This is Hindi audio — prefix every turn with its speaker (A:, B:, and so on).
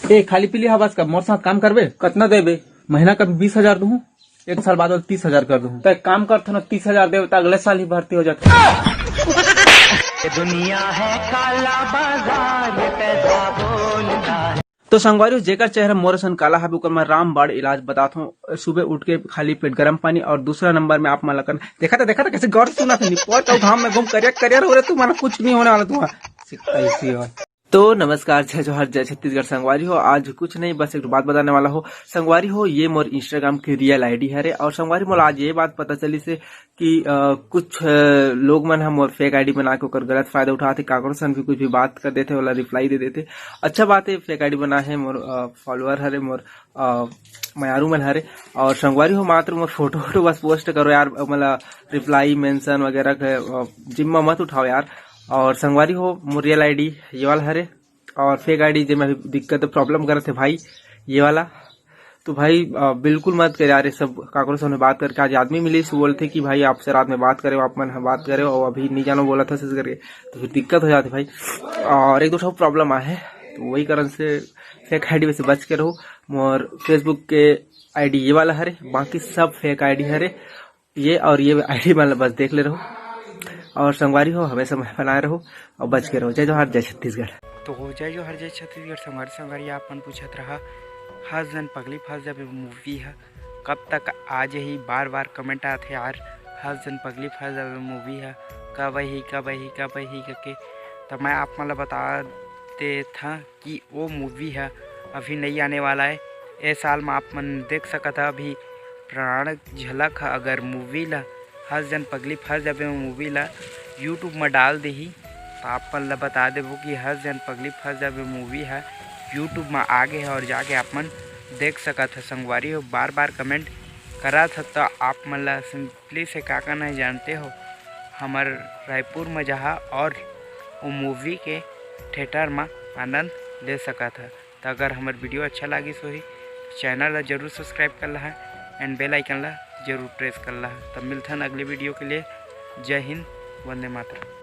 A: ए खाली पीली हवास का मोर साथ काम करबे?
B: कतना देबे?
A: महीना का 20,000 दूं, एक साल बाद 30,000 कर दूं।
B: तो एक काम कर ना 30,000 देवे तो अगले साल ही भर्ती हो जाते।
C: दुनिया है काला बाजार में पैसा बोलता है।
B: तो संगवारी जेकर चेहरा मोर सन काला है ओकर मैं रामबाड़ इलाज बताता हूँ। सुबह उठ के खाली पेट गर्म पानी और दूसरा नंबर में आप मलकन देखा था कैसे गौर से सुना था निपोट और घाम में घूम करियर हो रहे तू माना कुछ नहीं होने वाला तुम्हारा ऐसी हो। तो नमस्कार, जय जोहर, जय छत्तीसगढ़। संगवारी हो आज कुछ नहीं बस एक बात बताने वाला हो। संगवारी हो ये मोर इंस्टाग्राम की रियल आईडी है रे। और संगवारी मोल आज ये बात पता चली से कि कुछ लोग मन हम मोर फेक आईडी बना के ओकर गलत फायदा उठाते, काकरो सन भी कुछ भी बात कर देते वाला रिप्लाई दे देते। अच्छा बात है फेक आईडी बना है मोर फॉलोअर हरे मोर मयारू मन हरे। और संगवारी हो मात्र मोर फोटो बस पोस्ट करो यार, मतलब रिप्लाई मेंशन वगैरह के जिम्मा मत उठाओ यार। और संगवारी हो मोर रियल आईडी ये वाला हरे और फेक आईडी जो मैं दिक्कत प्रॉब्लम कर थे भाई ये वाला। तो भाई बिल्कुल मत करे यार, सब काकरो से बात करके। आज आदमी मिली से बोलते कि भाई आपसे रात में बात करे, आप मन बात करे और अभी नहीं जानो बोला था से करके, तो फिर दिक्कत हो जाती भाई। और एक दो प्रॉब्लम आए तो वही कारण से फेक आईडी से बच के रहो। मोर फेसबुक के आईडी ये वाला हरे, बाकी सब फेक आईडी हरे ये। और ये आईडी मतलब बस देख ले रहो। और संगवारी हो हमेशा बनाए रहो और बच के रहो। जय जोहर, जय छत्तीसगढ़।
D: तो हो जय जोहर, जय छत्तीसगढ़। संगवारी आप मन पूछत रहा हस जन पगली फंस जब मूवी है कब तक आज ही बार बार कमेंट आते यार हस जन पगली फंस जब मूवी है कब ही करके। तो मैं आप मतलब बता दे था कि वो मूवी है अभी नहीं आने वाला है। इस साल में आप मन देख सकता था अभी प्राण झलक है। अगर मूवी ला हस जन पगली फंस जब मूवी ला यूट्यूब में डाल दही तो आप मन ला बता देवो कि हस जन पगली फंस जब मूवी है यूट्यूब में आगे है और जाके आप मन देख सकत है। संगवारी हो बार बार कमेंट करा था तो आप मन ला सिंपली से का नहीं जानते हो हमार रायपुर में जहाँ और वो मूवी के थिएटर में आनंद ले सकत है। तो अगर हमार वीडियो अच्छा लगी सो ही चैनल ला जरूर सब्सक्राइब कर ला है एंड बेल आइकन ला जरूर प्रेस कर ला है। तब मिलते हैं अगले वीडियो के लिए। जय हिंद, वंदे मातरम।